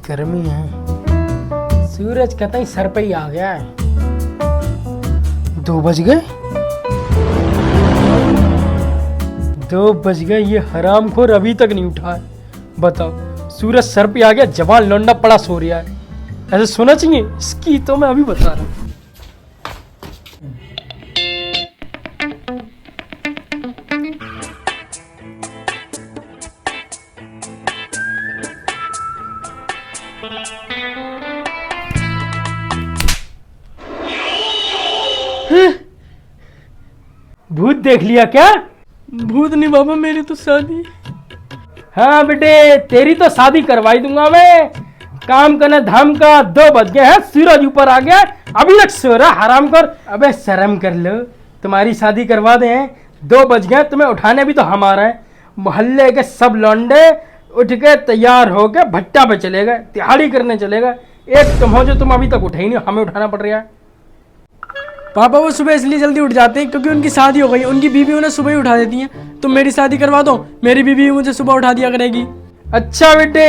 गर्मी है, सूरज कतई सर पे ही आ गया है। 2 बज गए, 2 बज गए, ये हरामखोर अभी तक नहीं उठा है। बताओ, सूरज सर पे आ गया, जवान लौंडा पड़ा सो रहा है। ऐसे सोना चाहिए इसकी, तो मैं अभी बता रहा हूँ। भूत देख लिया क्या? भूत नहीं बाबा, मेरी तो शादी। हाँ बेटे, तेरी तो शादी करवाई दूंगा मैं। काम करने धाम का 2 बज गए हैं, सूरज ऊपर आ गया, अभी तक सो रहा हराम कर। अबे शर्म कर लो, तुम्हारी शादी करवा दे हैं। 2 बज गए, तुम्हें उठाने भी तो हम आ रहे हैं। मोहल्ले के सब लौंडे उठ के तैयार हो के भट्टा पे चले गए, तिहाड़ी करने चले गए। एक तुम हो जो तुम अभी तक उठे ही नहीं, हमें उठाना पड़ रहा है। पापा वो सुबह इसलिए जल्दी उठ जाते हैं क्योंकि उनकी शादी हो गई, उनकी बीवी उन्हें सुबह ही उठा देती हैं। तुम मेरी शादी करवा दो, मेरी बीवी मुझे सुबह उठा दिया करेगी। अच्छा बेटे,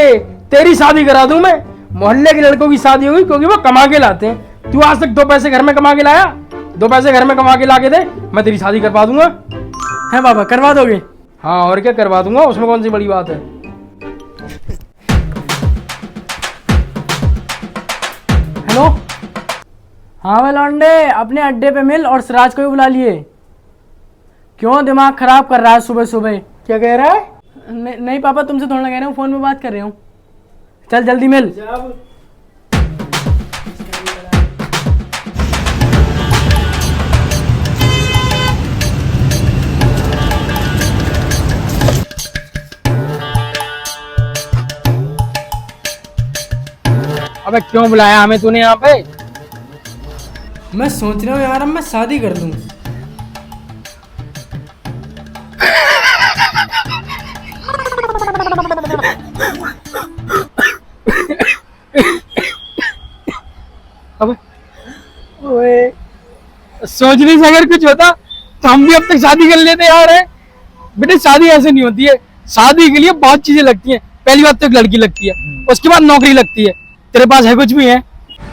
तेरी शादी करा दूं मैं। मोहल्ले के लड़कों की शादी होगी क्योंकि वो कमा के लाते हैं। तू आज तक 2 पैसे घर में कमा के लाया? 2 पैसे घर में कमा के ला के दे, मैं तेरी शादी करवा दूंगा। है पापा, करवा दोगे? हाँ और क्या, करवा दूंगा, उसमें कौन सी बड़ी बात है। हेलो, हाँ मैं लौंडे, अपने अड्डे पे मिल और सिराज को भी बुला लिए। क्यों दिमाग खराब कर रहा है सुबह सुबह? क्या कह रहा है? नहीं पापा, तुमसे थोड़ा कह रहा हूँ, फोन पे बात कर रही हूँ। चल जल्दी मिल। अबे क्यों बुलाया हमें तूने यहाँ पे? मैं सोच रहा हूँ यार, अब मैं शादी कर लूँ। अबे ओए, सोच नहीं अगर कुछ होता तो हम भी अब तक शादी कर लेते यार। है बेटे, शादी ऐसे नहीं होती है। शादी के लिए बहुत चीजें लगती हैं। पहली बात तो एक लड़की लगती है, उसके बाद नौकरी लगती है। तेरे पास है कुछ भी है?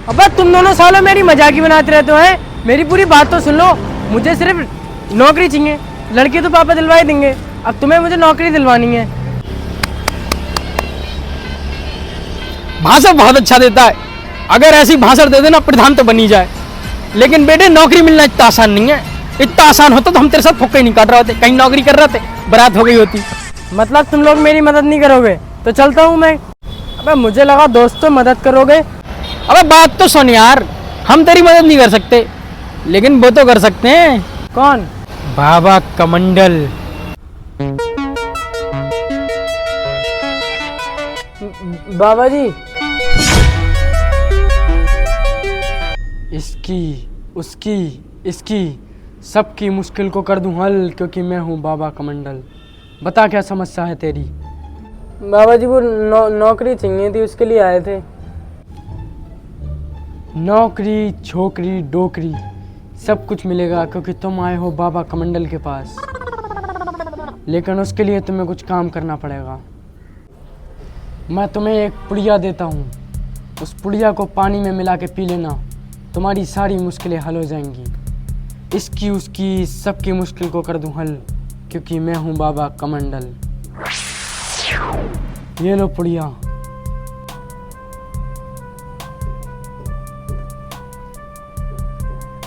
अबे तुम दोनों सालों मेरी मजाकी बनाते रहते हो हैं। मेरी पूरी बात तो सुन लो, मुझे सिर्फ नौकरी चाहिए। लड़की तो पापा दिलवा ही देंगे, अब तुम्हें मुझे नौकरी दिलवानी है। भाषण बहुत अच्छा देता है, अगर ऐसी भाषण दे देना प्रधान तो बनी जाए। लेकिन बेटे, नौकरी मिलना इतना आसान नहीं है। इतना आसान होता तो हम तेरे साथ फुक्के नहीं काट रहे होते, कहीं नौकरी कर रहे थे, बारात हो गई होती। मतलब तुम लोग मेरी मदद नहीं करोगे? तो चलता हूँ मैं। अबे मुझे लगा दोस्तों मदद करोगे। अबे बात तो सुन यार, हम तेरी मदद नहीं कर सकते, लेकिन वो तो कर सकते हैं। कौन? बाबा कमंडल। बाबा जी। इसकी, उसकी, इसकी, सबकी मुश्किल को कर दूं हल, क्योंकि मैं हूँ बाबा कमंडल। बता क्या समस्या है तेरी? बाबा जी वो नौकरी चाहिए थी, उसके लिए आए थे। नौकरी, छोकरी, डोकरी सब कुछ मिलेगा क्योंकि तुम आए हो बाबा कमंडल के पास। लेकिन उसके लिए तुम्हें कुछ काम करना पड़ेगा। मैं तुम्हें एक पुड़िया देता हूँ, उस पुड़िया को पानी में मिला के पी लेना, तुम्हारी सारी मुश्किलें हल हो जाएंगी। इसकी, उसकी, सबकी मुश्किल को कर दूं हल, क्योंकि मैं हूँ बाबा कमंडल। ये लो पुड़िया।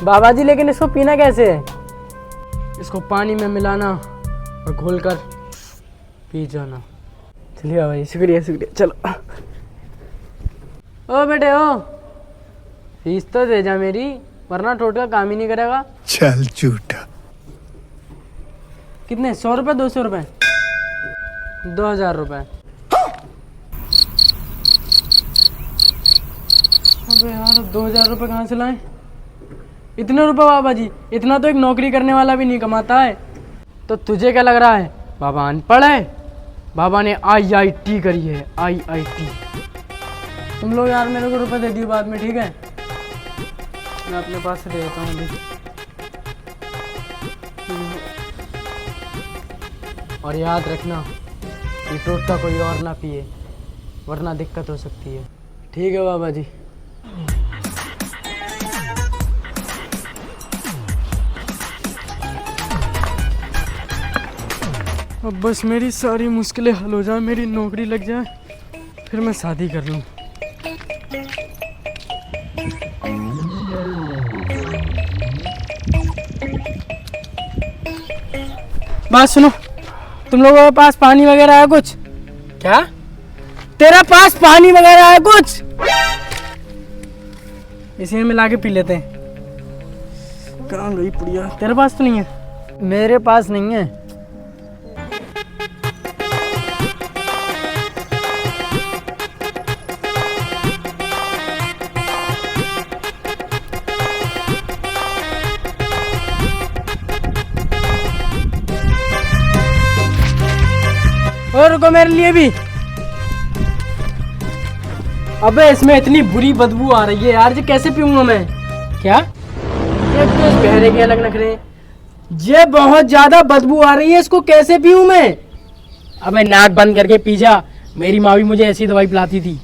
बाबा जी लेकिन इसको पीना कैसे है? इसको पानी में मिलाना और घोलकर पी जाना। चलिए बाबा जी, शुक्रिया शुक्रिया। चलो। ओ बेटे ओ, फीस तो दे जा मेरी, वरना टोटका काम ही नहीं करेगा। चल झूठा। कितने? 100 रुपये, 200 रुपये? 2000 रुपये। अबे यार, 2000 रुपये कहाँ से लाए? इतने रुपए बाबा जी? इतना तो एक नौकरी करने वाला भी नहीं कमाता है। तो तुझे क्या लग रहा है बाबा अनपढ़ है? बाबा ने IIT करी है, IIT। तुम लोग यार मेरे को रुपए दे दियो बाद में, ठीक है? मैं अपने पास से दे देता हूँ अभी। और याद रखना, ये टोटका कोई और ना पिए, वरना दिक्कत हो सकती है। ठीक है बाबा जी। अब बस मेरी सारी मुश्किलें हल हो जाए, मेरी नौकरी लग जाए, फिर मैं शादी कर लूँ। बात सुनो, तुम लोगों के पास पानी वगैरह है कुछ? क्या? तेरा पास पानी वगैरह है कुछ? इसी में मिला के पी लेते हैं। कहाँ गई पुड़िया? तेरे पास तो नहीं है? मेरे पास नहीं है। और रुको, मेरे लिए भी। अबे इसमें इतनी बुरी बदबू आ रही है यार, ये कैसे पीऊंगा मैं? क्या? ये तो इस बहरे के अलग नखरे। ये बहुत ज्यादा बदबू आ रही है, इसको कैसे पीऊं मैं? अबे नाक बंद करके पी जा, मेरी माँ भी मुझे ऐसी दवाई पिलाती थी।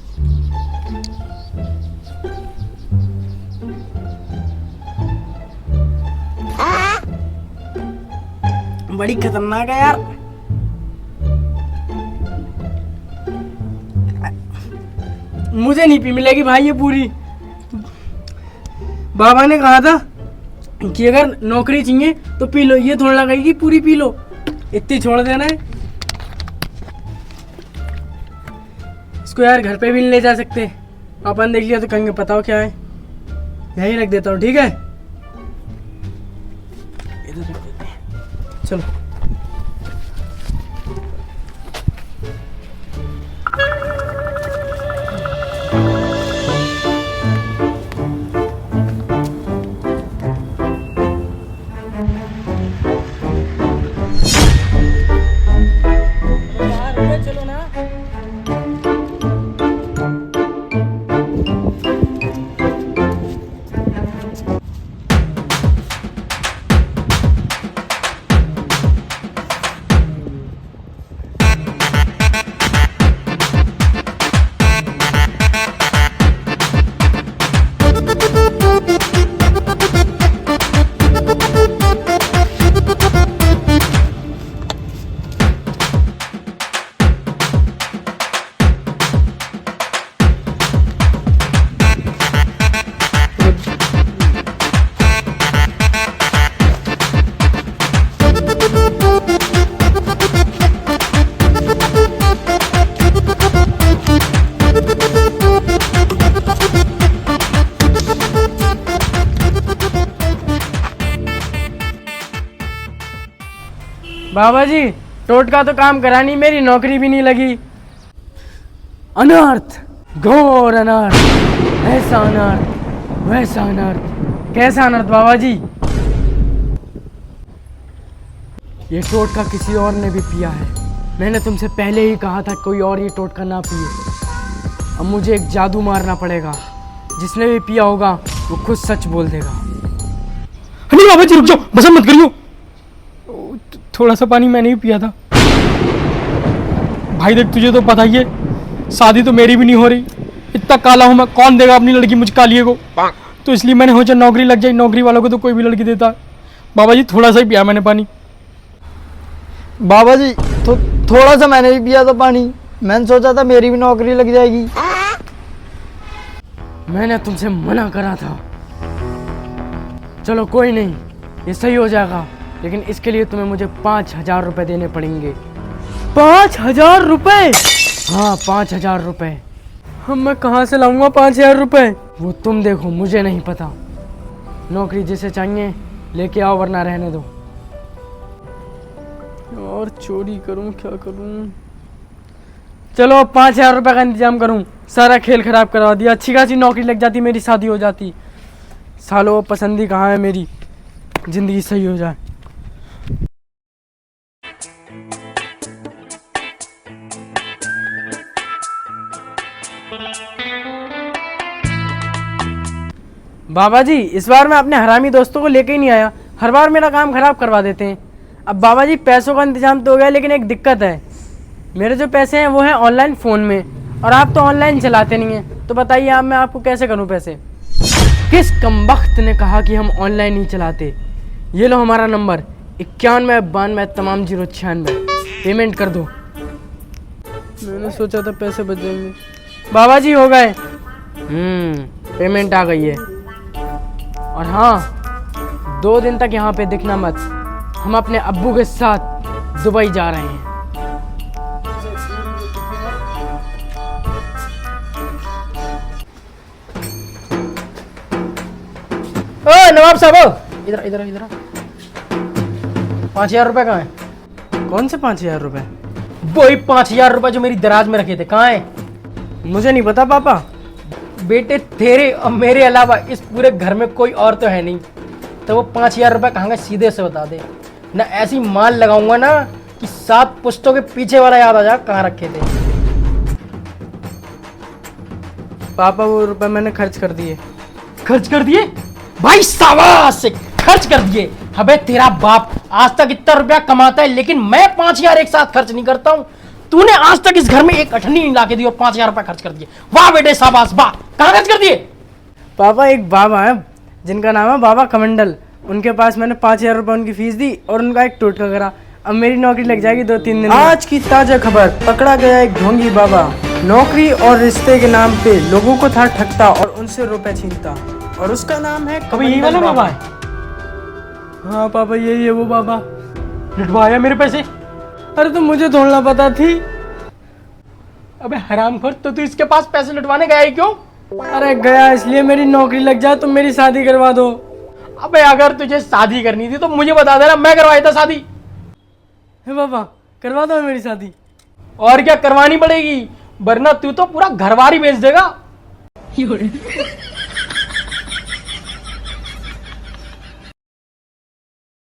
बड़ी खतरनाक है यार। मुझे नहीं पी मिलेगी भाई ये पूरी। बाबा ने कहा था कि अगर नौकरी चाहिए तो पी लो, ये थोड़ा लगेगी पूरी पी लो, इतनी छोड़ देना है। इसको यार घर पे भी नहीं ले जा सकते, पापा ने देख लिया तो कहेंगे बताओ क्या है। यहीं रख देता हूँ, ठीक है? इधर रख देते हैं, चलो। चलो ना। बाबा जी, टोटका तो काम करा नहीं, मेरी नौकरी भी नहीं लगी। अनर्थ, घोर अनर्थ, ऐसा अनर्थ, वैसा अनर्थ। कैसा अनर्थ बाबा जी? ये टोटका किसी और ने भी पिया है। मैंने तुमसे पहले ही कहा था कोई और ये टोटका ना पिए। अब मुझे एक जादू मारना पड़ेगा, जिसने भी पिया होगा वो खुद सच बोल देगा। नहीं बाबा जी रुक जाओ, बस मत करियो। थोड़ा सा पानी मैंने भी पिया था। भाई देख, तुझे तो पता ही है शादी तो मेरी भी नहीं हो रही, इतना काला हूं मैं, कौन देगा अपनी लड़की मुझ कालिए को? तो इसलिए मैंने सोचा नौकरी लग जाए, नौकरी वालों को तो कोई भी लड़की देता है। बाबा जी थोड़ा सा ही पिया मैंने पानी। बाबा जी तो थोड़ा सा मैंने भी पिया था पानी, मैंने सोचा था मेरी भी नौकरी लग जाएगी। मैंने तुमसे मना करा था। चलो कोई नहीं, ये सही हो जाएगा, लेकिन इसके लिए तुम्हें मुझे 5,000 रुपए देने पड़ेंगे। 5,000 रुपए? हाँ 5,000 रुपए। हम मैं कहाँ से लाऊंगा 5,000 रुपए? वो तुम देखो, मुझे नहीं पता। नौकरी जिसे चाहिए लेके आओ, वरना रहने दो। और चोरी करूं क्या करूं? चलो 5,000 रुपए का इंतजाम करूं। सारा खेल खराब करवा दिया, अच्छी खासी नौकरी लग जाती, मेरी शादी हो जाती। सालों पसंदी कहाँ है मेरी, जिंदगी सही हो जाए। बाबा जी इस बार मैं अपने हरामी दोस्तों को लेके ही नहीं आया, हर बार मेरा काम खराब करवा देते हैं। अब बाबा जी पैसों का इंतजाम तो हो गया, लेकिन एक दिक्कत है, मेरे जो पैसे हैं वो हैं ऑनलाइन फ़ोन में। और आप तो ऑनलाइन चलाते नहीं हैं, तो बताइए आप मैं आपको कैसे करूं पैसे? किस कमबख्त ने कहा कि हम ऑनलाइन नहीं चलाते? ये लो हमारा नंबर 9192 पेमेंट कर दो। मैंने सोचा था पैसे बच जाएंगे। बाबा जी हो गए। पेमेंट आ गई है। और हाँ, 2 दिन तक यहाँ पे दिखना मत, हम अपने अब्बू के साथ दुबई जा रहे हैं। ओ नवाब साहब, इधर इधर इधर। 5,000 रुपए कहाँ है? कौन से 5,000 रुपए? वही 5,000 रुपए जो मेरी दराज में रखे थे, कहाँ है? मुझे नहीं पता पापा। बेटे तेरे और मेरे अलावा इस पूरे घर में कोई और तो है नहीं, तो वो 5,000 रुपए कहाँ गए सीधे से बता दे, ना ऐसी माल लगाऊंगा ना कि 7 पुश्तों के पीछे वाला याद आ जाए कहाँ रखे थे। पापा वो रुपए मैंने खर्च कर दिए। खर्च कर दिए? भाई शाबाश, खर्च कर दिए। अबे तेरा बाप आज तक इतना रुपया कमाता है, लेकिन मैं 5,000 एक साथ खर्च नहीं करता हूँ। तूने आज तक इस घर में एक अठन्नी नहीं लाके दी और 5,000 रुपए खर्च कर दिए। वाह बेटे शाबाश, वाह। कहाँ खर्च कर दिए? पापा एक बाबा है जिनका नाम है बाबा कमंडल, उनके पास मैंने 5,000 रुपए उनकी फीस दी और उनका एक टोटका करा। अब मेरी नौकरी लग जाएगी 2-3 दिन। आज की ताजा खबर, पकड़ा गया एक ढोंगी बाबा, नौकरी और रिश्ते के नाम पे लोगों को था ठगता और उनसे रुपए छीनता, और उसका नाम है कभी यही वाला बाबा है? हाँ पापा यही है वो बाबा। लुटवाया मेरे पैसे? अरे तो मुझे थोड़ा पता थी। अबे हरामखोर, तो तू इसके पास पैसे लुटवाने गया ही क्यों? अरे गया इसलिए मेरी नौकरी लग जाए, तुम मेरी शादी करवा दो। अबे अगर तुझे शादी करनी थी तो मुझे बता देना, मैं करवाई था शादी। हे बाबा करवा दो मेरी शादी। और क्या करवानी पड़ेगी, वरना तू तो पूरा घरवारी बेच देगा।